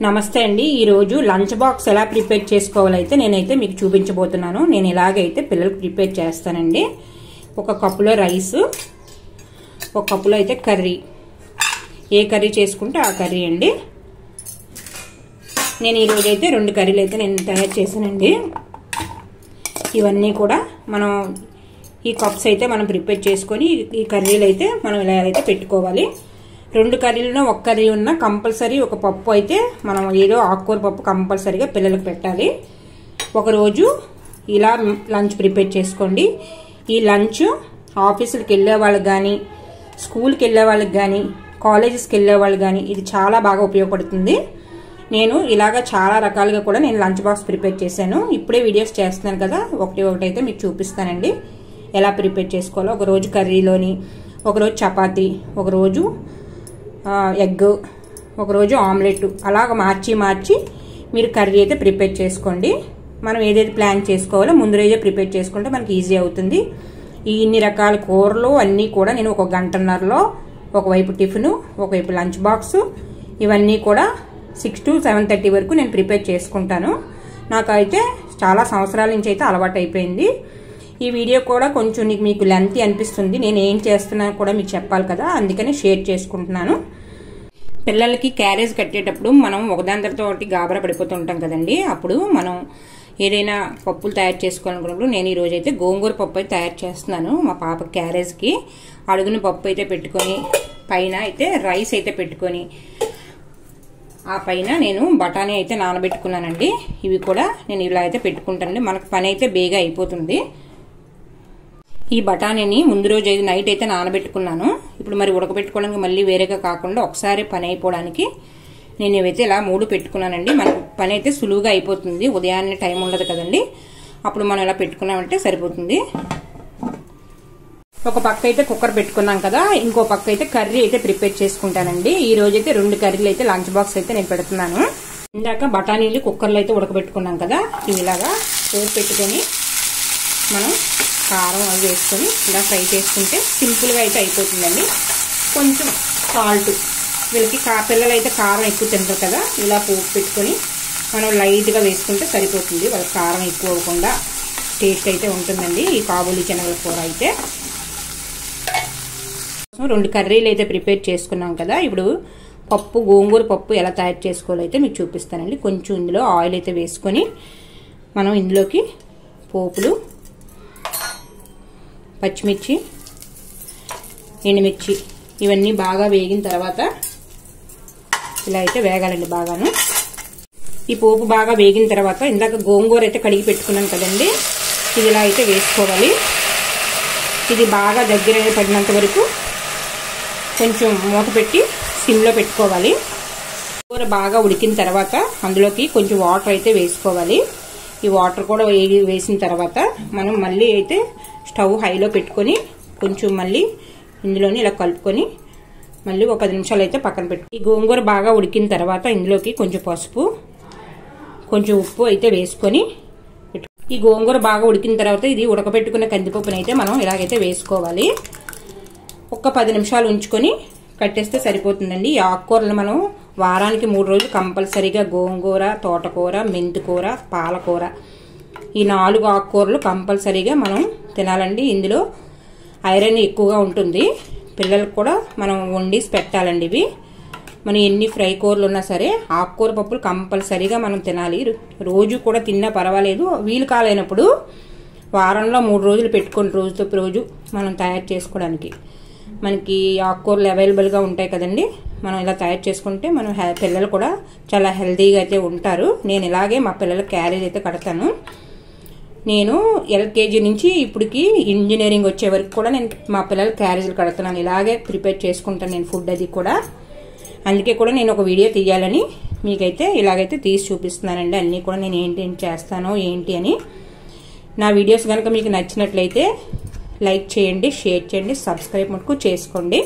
నమస్తే అండి। ఈ రోజు లంచ్ బాక్స్ ఎలా ప్రిపేర్ చేసుకోవాలైతే నేనైతే మీకు చూపించబోతున్నాను। నేను ఇలాగైతే పిల్లలకు ప్రిపేర్ చేస్తానండి। ఒక కప్పులో రైస్, ఒక కప్పులో అయితే కర్రీ, ఏ కర్రీ చేసుకుంటే ఆ కర్రీ అండి। నేను ఈ రోజు అయితే రెండు కర్రీలు అయితే నేను తయారు చేశానండి। ఇవన్నీ కూడా మనం ఈ కప్స్ అయితే మనం ప్రిపేర్ చేసుకొని ఈ కర్రీలు అయితే మనం ఇలా అయితే పెట్టుకోవాలి। రెండు కర్రీలలో ఒక కర్రీ ఉన్న కంపల్సరీ ఒక పప్పు అయితే మనం ఏదో ఆకుకూర పప్పు కంపల్సరీగా పిల్లలకు పెట్టాలి। ఒక రోజు ఇలా లంచ్ ప్రిపేర్ చేసుకోండి। ఈ లంచ్ ఆఫీసులకు వెళ్ళే వాళ్ళకి కానీ, స్కూల్కి వెళ్ళే వాళ్ళకి కానీ, కాలేజెస్కి వెళ్ళే వాళ్ళకి కానీ ఇది చాలా బాగా ఉపయోగపడుతుంది। నేను ఇలాగా చాలా రకాలుగా కూడా నేను లంచ్ బాక్స్ ప్రిపేర్ చేశాను। ఇప్పుడే వీడియోస్ చేస్తున్నాను కదా, ఒకటి అయితే మీకు చూపిస్తానండి ఎలా ప్రిపేర్ చేసుకోవాలో। ఒకరోజు కర్రీలోని, ఒకరోజు చపాతీ, ఒకరోజు ఎగ్, ఒకరోజు ఆమ్లెట్, అలాగ మార్చి మీరు కర్రీ అయితే ప్రిపేర్ చేసుకోండి। మనం ఏదైతే ప్లాన్ చేసుకోవాలో ముందు రోజే ప్రిపేర్ చేసుకుంటే మనకి ఈజీ అవుతుంది। ఈ ఇన్ని రకాల కూరలు అన్నీ కూడా నేను ఒక గంటన్నరలో ఒకవైపు టిఫిన్, ఒకవైపు లంచ్ బాక్స్, ఇవన్నీ కూడా 6 to 7:30 వరకు నేను ప్రిపేర్ చేసుకుంటాను। నాకైతే చాలా సంవత్సరాల నుంచి అయితే అలవాటు అయిపోయింది। ఈ వీడియో కూడా కొంచెం మీకు లెంతీ అనిపిస్తుంది, నేను ఏం చేస్తున్నాను కూడా మీకు చెప్పాలి కదా, అందుకని షేర్ చేసుకుంటున్నాను। పిల్లలకి క్యారేజ్ కట్టేటప్పుడు మనం ఒకదాని తర్వాత ఒకటి గాబరా పడిపోతుంటాం కదండి, అప్పుడు మనం ఏదైనా పప్పులు తయారు చేసుకోవాలనుకున్నప్పుడు నేను ఈరోజు అయితే గోంగూర పప్పు అయితే తయారు చేస్తున్నాను। మా పాప క్యారేజ్కి అడుగున పప్పు అయితే పెట్టుకొని, పైన అయితే రైస్ అయితే పెట్టుకొని, ఆ పైన నేను బఠానీ అయితే నానబెట్టుకున్నానండి। ఇవి కూడా నేను ఇలా అయితే పెట్టుకుంటానండి, మనకు పని అయితే బేగా అయిపోతుంది। ఈ బఠానీని ముందు రోజు అయితే నైట్ అయితే నానబెట్టుకున్నాను। ఇప్పుడు మరి ఉడకబెట్టుకోవడానికి మళ్ళీ వేరేగా కాకుండా ఒకసారి పని అయిపోవడానికి నేను ఇవైతే ఇలా 3 పెట్టుకున్నానండి। మనకు పని అయితే సులువుగా అయిపోతుంది, ఉదయాన్నే టైం ఉండదు కదండి, అప్పుడు మనం ఇలా పెట్టుకున్నామంటే సరిపోతుంది। ఒక పక్క అయితే కుక్కర్ పెట్టుకున్నాం కదా, ఇంకో పక్క అయితే కర్రీ అయితే ప్రిపేర్ చేసుకుంటానండి। ఈ రోజు అయితే 2 కర్రీలు అయితే లంచ్ బాక్స్ అయితే నేను పెడుతున్నాను। ఇందాక బఠానీలు కుక్కర్లో అయితే ఉడకబెట్టుకున్నాం కదా, ఇవి ఇలాగా పోపు పెట్టుకొని మనం కారం అవి వేసుకొని ఇలా ఫ్రై చేసుకుంటే సింపుల్గా అయితే అయిపోతుందండి। కొంచెం సాల్ట్, వీళ్ళకి పిల్లలు అయితే కారం ఎక్కువ తింటారు కదా, ఇలా పోపు పెట్టుకొని మనం లైట్గా వేసుకుంటే సరిపోతుంది, వాళ్ళకి కారం ఎక్కువ అవ్వకుండా టేస్ట్ అయితే ఉంటుందండి ఈ కాబూలీ శనగల కూర అయితే। 2 కర్రీలు అయితే ప్రిపేర్ చేసుకున్నాం కదా, ఇప్పుడు పప్పు, గోంగూర పప్పు ఎలా తయారు చేసుకోవాలో అయితే మీకు చూపిస్తానండి। కొంచెం ఇందులో ఆయిల్ అయితే వేసుకొని మనం ఇందులోకి పోపులు, పచ్చిమిర్చి, ఎండుమిర్చి ఇవన్నీ బాగా వేగిన తర్వాత ఇలా అయితే వేగాలండి బాగాను। ఈ పోపు బాగా వేగిన తర్వాత ఇందాక గోంగూర అయితే కడిగి పెట్టుకున్నాను కదండి, ఇది ఇలా అయితే వేసుకోవాలి। ఇది బాగా దగ్గర పడినంత వరకు కొంచెం మూత పెట్టి సిమ్లో పెట్టుకోవాలి। కూర బాగా ఉడికిన తర్వాత అందులోకి కొంచెం వాటర్ అయితే వేసుకోవాలి। ఈ వాటర్ కూడా వేసిన తర్వాత మనం మళ్ళీ అయితే స్టవ్ హైలో పెట్టుకొని కొంచెం మళ్ళీ ఇందులోని ఇలా కలుపుకొని మళ్ళీ ఒక 10 నిమిషాలు అయితే పక్కన పెట్టు। ఈ గోంగూర బాగా ఉడికిన తర్వాత ఇందులోకి కొంచెం పసుపు, కొంచెం ఉప్పు అయితే వేసుకొని ఈ గోంగూర బాగా ఉడికిన తర్వాత ఇది ఉడకబెట్టుకున్న కందిపప్పుని అయితే మనం ఇలాగైతే వేసుకోవాలి। ఒక 10 నిమిషాలు ఉంచుకొని కట్టేస్తే సరిపోతుందండి। ఈ ఆకుకూరలు మనం వారానికి 3 రోజులు కంపల్సరీగా గోంగూర, తోటకూర, మెంతికూర, పాలకూర, ఈ 4 ఆకుకూరలు కంపల్సరీగా మనం తినాలండి। ఇందులో ఐరన్ ఎక్కువగా ఉంటుంది, పిల్లలకు కూడా మనం వండిసి పెట్టాలండి। ఇవి మనం ఎన్ని ఫ్రై కూరలు ఉన్నా సరే ఆకుకూర పప్పులు కంపల్సరీగా మనం తినాలి। రోజు కూడా తిన్నా పర్వాలేదు, వీలు కాలేనప్పుడు వారంలో 3 రోజులు పెట్టుకొని రోజుతో రోజు మనం తయారు చేసుకోవడానికి మనకి ఆకుకూరలు అవైలబుల్గా ఉంటాయి కదండి, మనం ఇలా తయారు చేసుకుంటే మనం పిల్లలు కూడా చాలా హెల్తీగా అయితే ఉంటారు। నేను ఇలాగే మా పిల్లలకి క్యారేజ్ అయితే కడతాను। నేను ఎల్కేజీ నుంచి ఇప్పటికి ఇంజనీరింగ్ వచ్చే వరకు కూడా నేను మా పిల్లల క్యారేజీలు కడుతున్నాను, ఇలాగే ప్రిపేర్ చేసుకుంటాను నేను ఫుడ్ అది కూడా। అందుకే కూడా నేను ఒక వీడియో తీయాలని మీకైతే ఇలాగైతే తీసి చూపిస్తున్నానండి, అన్నీ కూడా నేను ఏంటి చేస్తానో ఏంటి అని। నా వీడియోస్ కనుక మీకు నచ్చినట్లయితే లైక్ చేయండి, షేర్ చేయండి, సబ్స్క్రైబ్ మటుకు చేసుకోండి।